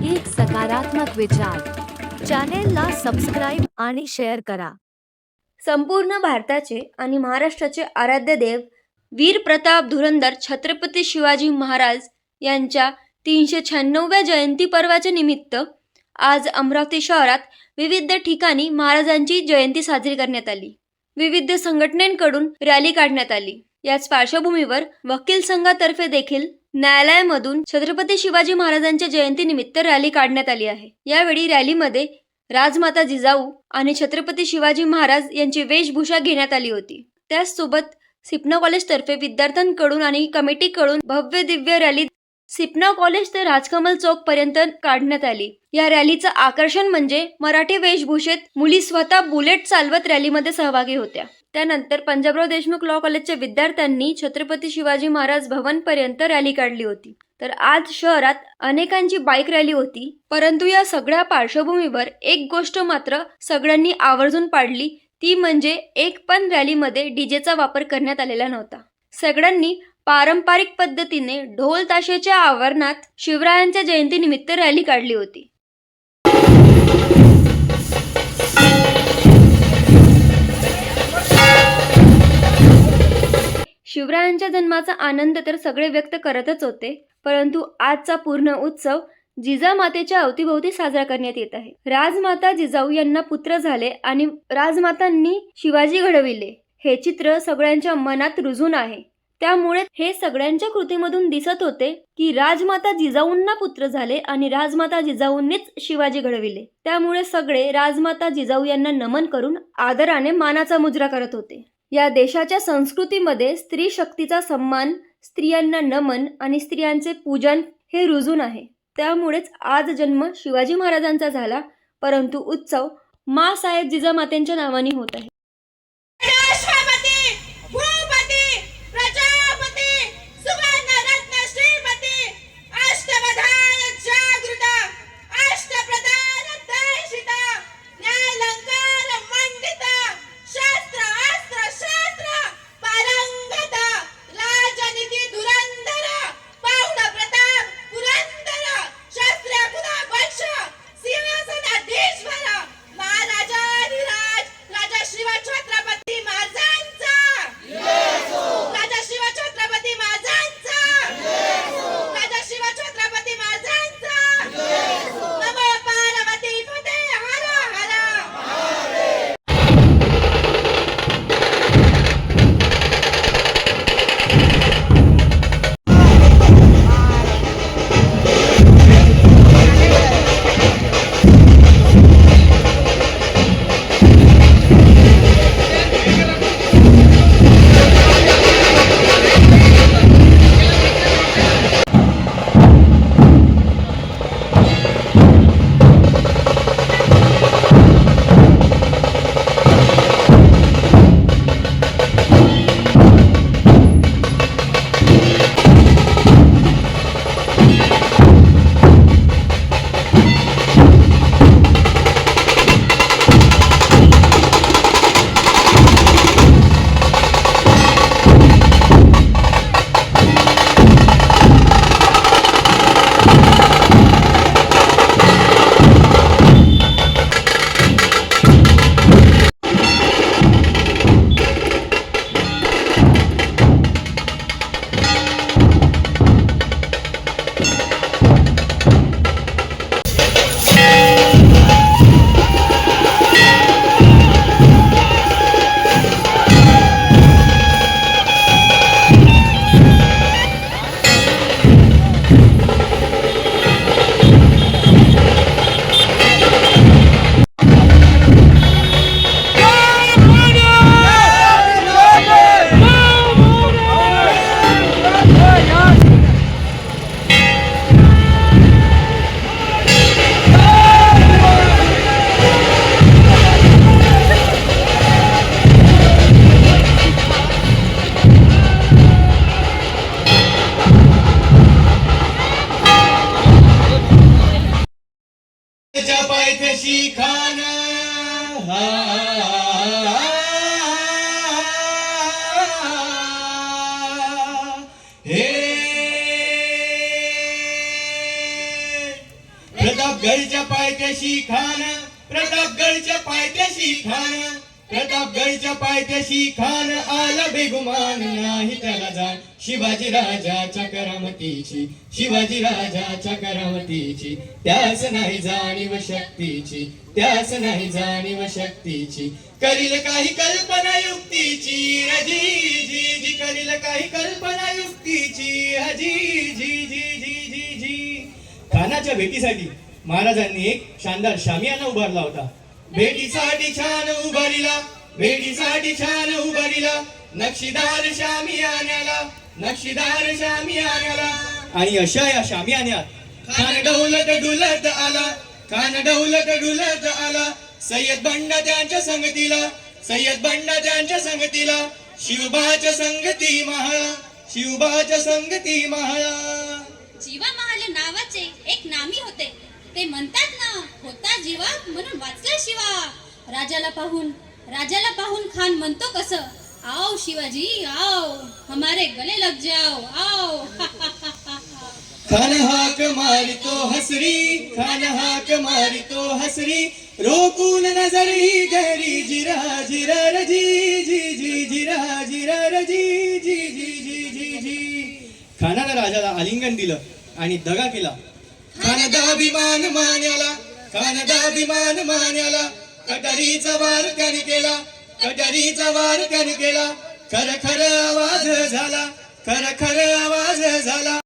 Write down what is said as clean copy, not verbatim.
एक सकारात्मक विचार. चॅनेलला सबस्क्राईब आणि शेअर करा. संपूर्ण भारताचे आणि महाराष्ट्राचे आराध्य देव वीर प्रताप धुरंधर छत्रपती शिवाजी महाराज यांच्या 396व्या जयंती पर्वाच्या निमित्त आज अमरावती शहरात विविध ठिकाणी महाराजांची जयंती साजरी करण्यात आली. विविध संघटनांकडून रॅली काढण्यात आली. याच पार्श्वभूमीवर वकील संघातर्फे देखील न्यायालयामधून छत्रपती शिवाजी महाराजांच्या जयंतीनिमित्त रॅली काढण्यात आली आहे. यावेळी रॅलीमध्ये राजमाता जिजाऊ आणि छत्रपती शिवाजी महाराज यांची वेशभूषा घेण्यात आली होती. त्याचसोबत सिपना कॉलेजतर्फे विद्यार्थ्यांकडून आणि कमिटीकडून भव्य दिव्य रॅली सिपना कॉलेज ते राजकमल चौक पर्यंत काढण्यात आली. या रॅलीचं आकर्षण म्हणजे मराठी वेशभूषेत मुली स्वतः बुलेट चालवत रॅलीमध्ये सहभागी होत्या. त्यानंतर पंजाबराव देशमुख लॉ कॉलेजच्या विद्यार्थ्यांनी छत्रपती शिवाजी महाराज भवन पर्यंत रॅली काढली होती. तर आज शहरात अनेकांची बाईक रॅली होती. परंतु या सगळ्या पार्श्वभूमीवर एक गोष्ट मात्र सगळ्यांनी आवर्जून पाडली, ती म्हणजे एक पण रॅलीमध्ये डीजेचा वापर करण्यात आलेला नव्हता. सगळ्यांनी पारंपरिक पद्धतीने ढोल ताशेच्या आवरणात शिवरायांच्या जयंतीनिमित्त रॅली काढली होती. शिवरायांच्या जन्माचा आनंद तर सगळे व्यक्त करतच होते, परंतु आजचा पूर्ण उत्सव जिजामातेच्या अवतीभोवती साजरा करण्यात येत आहे. राजमाता जिजाऊ यांना पुत्र झाले आणि राजमातांनी शिवाजी घडविले हे चित्र सगळ्यांच्या मनात रुजून आहे. त्यामुळे हे सगळ्यांच्या कृतीमधून दिसत होते की राजमाता जिजाऊंना पुत्र झाले आणि राजमाता जिजाऊंनीच शिवाजी घडविले. त्यामुळे सगळे राजमाता जिजाऊ यांना नमन करून आदराने मानाचा मुजरा करत होते. या देशाच्या संस्कृतीमध्ये स्त्री शक्तीचा सन्मान, स्त्रियांना नमन आणि स्त्रियांचे पूजन हे रुजून आहे. त्यामुळेच आज जन्म शिवाजी महाराजांचा झाला, परंतु उत्सव माँसाहेब जिजामातेंच्या नावाने होत आहे. पायथ्याशी खान हे प्रतापगडच्या पायथ्याशी खान, प्रतापगडच्या पायथ्याशी खान, प्रतापगडच्या पायथ्याशी खान, आला बेगुमान नाही त्याला जाण. शिवाजी राजाच्या करामतीची, शिवाजी राजाच्या करामतीची, त्यास नाही जाणीव शक्तीची, त्यास नाही जाणीव शक्तीची. करील काही कल्पना युक्तीची, हजी जी जी, करील काही कल्पना युक्तीची, हजी जी जी जी जी जी. खानाच्या भेटीसाठी महाराजांनी एक शानदार शामियाना उभारला होता. भेटीसाठी छान उभारिला, भेटीसाठी छान उभारिला, नक्षीदार शामियान्याला, नक्षीदार शामियान्याला. आणि अशा या शामियान्यात खान डौलत डुलत आला, खान डौलत डुलत आला. सय्यद बंडा त्यांच्या संगतीला, सय्यद बंडा त्यांच्या संगतीला, शिवबाच्या संगती महाळा, शिवबाच्या संगती महाळा. जीवा महाल नावाचे एक नामी होते. ते म्हणतात ना, होता जीवा म्हणून वाचला शिवा. राजाला पाहून खान म्हणतो कसं, आओ शिवाजी आओ, हमारे गले लग जाओ आओ. खान हाक मारितो हसरी, खान हाक मारितो हसरी, रोकून नजर ही गहरी, जिरा जिरा र जी जी जी, जिरा जिरा र जी जी जी जी जी जी. खानानं राजाला आलिंगन दिलं आणि दगा केला. खानदाभिमान मान्याला, खानदाभिमान मान्याला, कटारीचा वार त्याने केला, कटारीचा वार त्याने केला. खर खर आवाज झाला, खर खर आवाज झाला.